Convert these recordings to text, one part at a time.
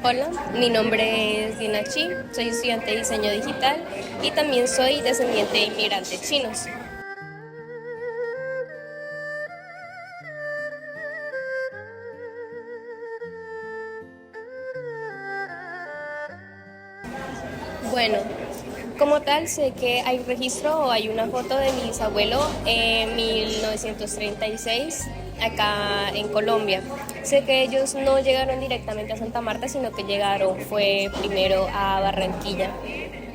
Hola, mi nombre es Dina Chi, soy estudiante de diseño digital y también soy descendiente de inmigrantes chinos. Bueno, como tal, sé que hay registro o hay una foto de mi bisabuelo en 1936 acá en Colombia. Sé que ellos no llegaron directamente a Santa Marta, sino que llegaron fue primero a Barranquilla.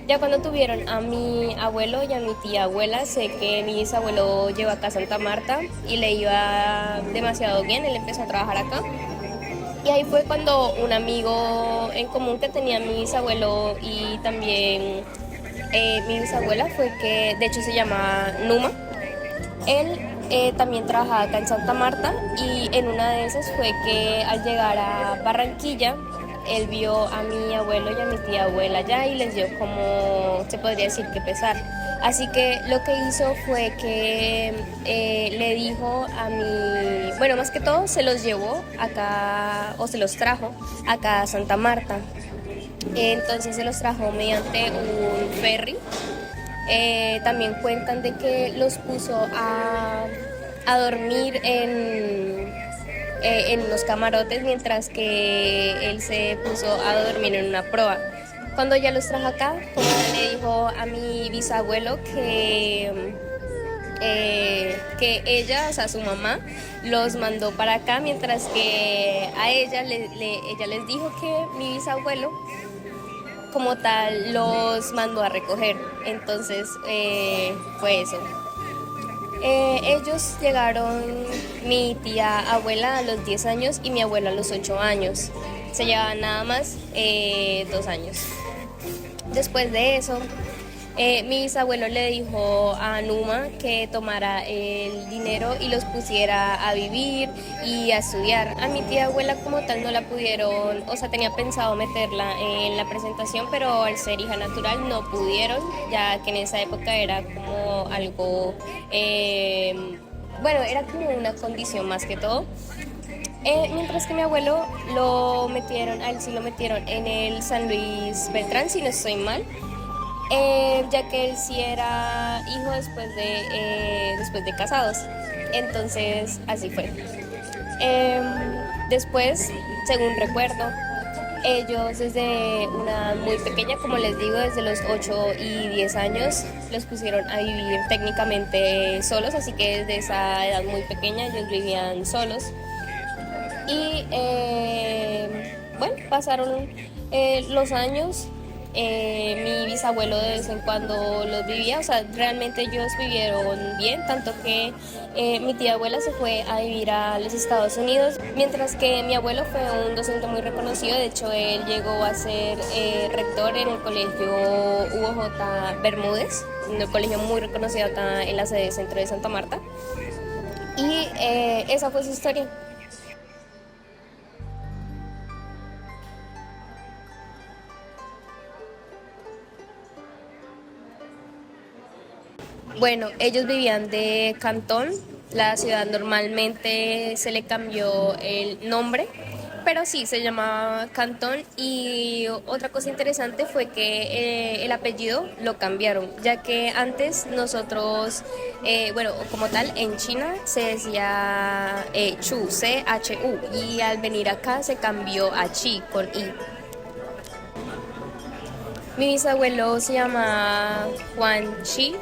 Ya cuando tuvieron a mi abuelo y a mi tía abuela, sé que mi bisabuelo llegó acá a Santa Marta y le iba demasiado bien, él empezó a trabajar acá. Y ahí fue cuando un amigo en común que tenía mi bisabuelo y también mi bisabuela fue que, de hecho se llama Numa, él también trabajaba acá en Santa Marta y en una de esas fue que al llegar a Barranquilla, él vio a mi abuelo y a mi tía abuela allá y les dio como, se podría decir que pesar. Así que lo que hizo fue que le dijo a mi, bueno, más que todo se los llevó acá o se los trajo acá a Santa Marta. Entonces se los trajo mediante un ferry. También cuentan de que los puso a dormir en los camarotes mientras que él se puso a dormir en una proa. Cuando ya los trajo acá, como le dijo a mi bisabuelo que ella, o sea, su mamá, los mandó para acá, mientras que a ella, ella les dijo que mi bisabuelo como tal los mandó a recoger. Entonces fue eso. Ellos llegaron, mi tía abuela a los 10 años y mi abuela a los 8 años. Se llevaban nada más 2 años. Después de eso, mi bisabuelo le dijo a Numa que tomara el dinero y los pusiera a vivir y a estudiar. A mi tía abuela como tal no la pudieron, o sea, tenía pensado meterla en la presentación, pero al ser hija natural no pudieron, ya que en esa época era como algo, bueno, era como una condición más que todo. Mientras que mi abuelo lo metieron, a él sí lo metieron en el San Luis Beltrán, si no estoy mal, ya que él sí era hijo después de casados. Entonces, así fue. Em, Después, según recuerdo, ellos desde una muy pequeña, como les digo, desde los 8 y 10 años, los pusieron a vivir técnicamente solos, así que desde esa edad muy pequeña ellos vivían solos. Y bueno, pasaron los años. Mi bisabuelo de vez en cuando los vivía, o sea, realmente ellos vivieron bien, tanto que mi tía abuela se fue a vivir a los Estados Unidos, mientras que mi abuelo fue un docente muy reconocido. De hecho él llegó a ser rector en el colegio Hugo J. Bermúdez, un colegio muy reconocido acá en la sede centro de Santa Marta, y esa fue su historia. Bueno, ellos vivían de Cantón, la ciudad normalmente se le cambió el nombre, pero sí se llamaba Cantón. Y otra cosa interesante fue que el apellido lo cambiaron, ya que antes nosotros, bueno, como tal en China se decía Chu, C-H-U, y al venir acá se cambió a Chi con I. Mi bisabuelo se llama Juan Chi.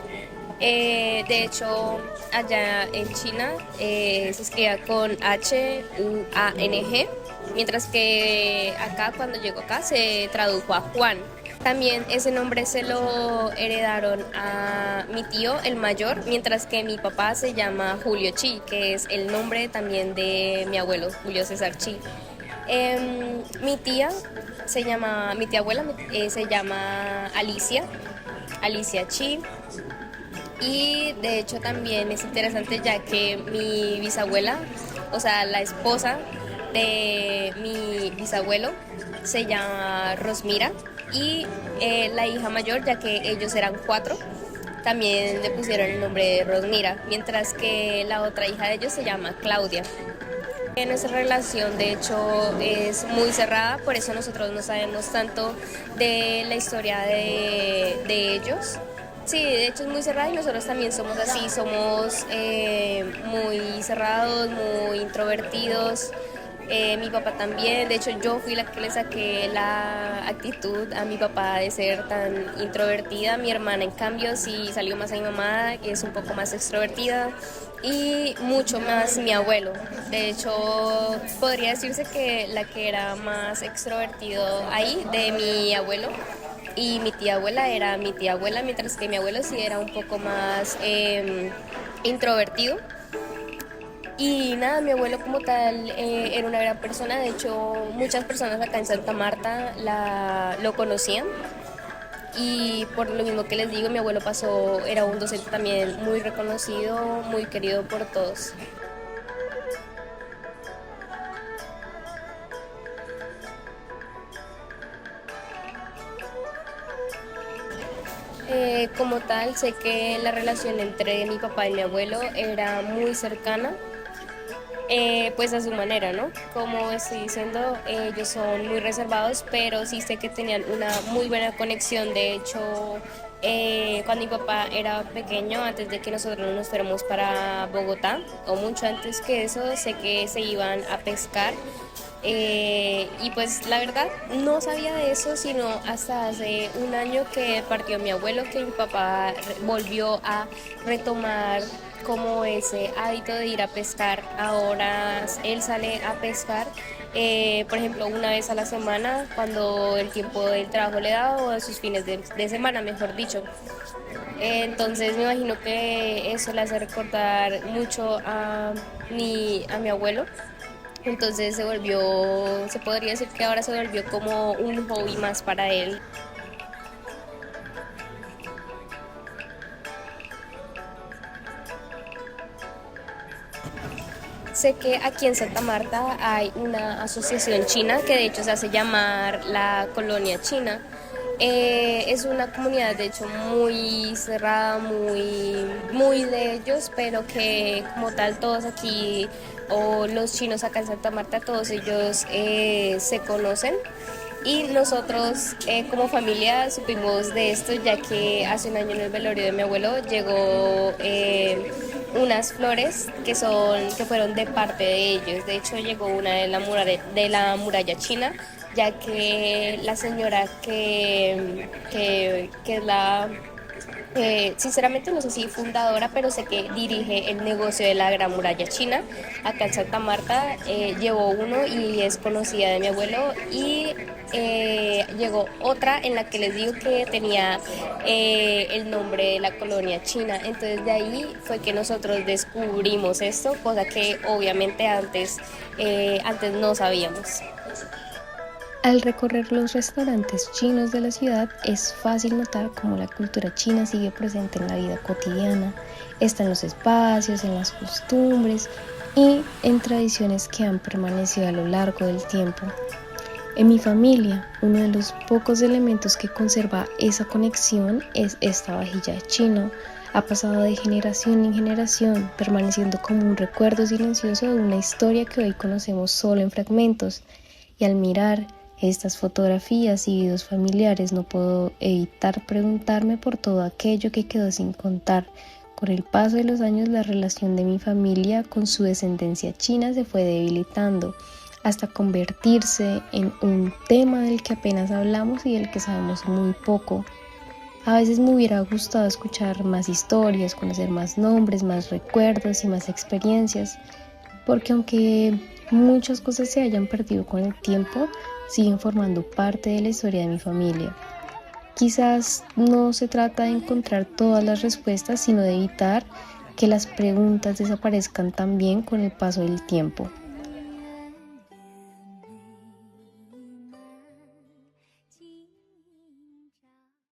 De hecho, allá en China se escribía con H-U-A-N-G, mientras que acá, cuando llegó acá, se tradujo a Juan. También ese nombre se lo heredaron a mi tío, el mayor, mientras que mi papá se llama Julio Chi, que es el nombre también de mi abuelo, Julio César Chi. Mi tía abuela se llama Alicia, Alicia Chi. Y de hecho también es interesante ya que mi bisabuela, o sea, la esposa de mi bisabuelo, se llama Rosmira, y la hija mayor, ya que ellos eran cuatro, también le pusieron el nombre de Rosmira, mientras que la otra hija de ellos se llama Claudia. Nuestra relación de hecho es muy cerrada, por eso nosotros no sabemos tanto de la historia de ellos. Sí, de hecho es muy cerrada y nosotros también somos así, somos muy cerrados, muy introvertidos. Mi papá también, de hecho yo fui la que le saqué la actitud a mi papá de ser tan introvertida. Mi hermana en cambio sí salió más a mi mamá, que es un poco más extrovertida, y mucho más mi abuelo. De hecho podría decirse que la que era más extrovertido ahí de mi abuelo y mi tía abuela era mi tía abuela, mientras que mi abuelo sí era un poco más introvertido. Y nada, mi abuelo como tal era una gran persona, de hecho muchas personas acá en Santa Marta lo conocían y por lo mismo que les digo, mi abuelo pasó, era un docente también muy reconocido, muy querido por todos. Como tal, sé que la relación entre mi papá y mi abuelo era muy cercana, pues a su manera, ¿no? Como estoy diciendo, ellos son muy reservados, pero sí sé que tenían una muy buena conexión. De hecho, cuando mi papá era pequeño, antes de que nosotros nos fuéramos para Bogotá, o mucho antes que eso, sé que se iban a pescar. Y pues la verdad no sabía de eso sino hasta hace un año que partió mi abuelo, que mi papá volvió a retomar como ese hábito de ir a pescar. Ahora él sale a pescar, por ejemplo, una vez a la semana, cuando el tiempo del trabajo le da, o de sus fines de semana, mejor dicho. Entonces me imagino que eso le hace recordar mucho a mi abuelo. Entonces se podría decir que ahora se volvió como un hobby más para él. Sé que aquí en Santa Marta hay una asociación china que de hecho se hace llamar la Colonia China. Es una comunidad de hecho muy cerrada, muy de ellos, pero que como tal todos aquí, o los chinos acá en Santa Marta, todos ellos se conocen. Y nosotros como familia supimos de esto ya que hace un año en el velorio de mi abuelo llegó unas flores que fueron de parte de ellos. De hecho llegó una de la muralla china, ya que la señora que es sinceramente no sé si fundadora, pero sé que dirige el negocio de la Gran Muralla China acá en Santa Marta, llevó uno y es conocida de mi abuelo, y llegó otra en la que les digo que tenía el nombre de la colonia china. Entonces de ahí fue que nosotros descubrimos esto, cosa que obviamente antes no sabíamos. Al recorrer los restaurantes chinos de la ciudad, es fácil notar cómo la cultura china sigue presente en la vida cotidiana. Está en los espacios, en las costumbres y en tradiciones que han permanecido a lo largo del tiempo. En mi familia, uno de los pocos elementos que conserva esa conexión es esta vajilla de chino. Ha pasado de generación en generación, permaneciendo como un recuerdo silencioso de una historia que hoy conocemos solo en fragmentos. Y al mirar estas fotografías y videos familiares no puedo evitar preguntarme por todo aquello que quedó sin contar. Con el paso de los años, la relación de mi familia con su descendencia china se fue debilitando hasta convertirse en un tema del que apenas hablamos y del que sabemos muy poco. A veces me hubiera gustado escuchar más historias, conocer más nombres, más recuerdos y más experiencias, porque aunque muchas cosas se hayan perdido con el tiempo, siguen formando parte de la historia de mi familia. Quizás no se trata de encontrar todas las respuestas, sino de evitar que las preguntas desaparezcan también con el paso del tiempo.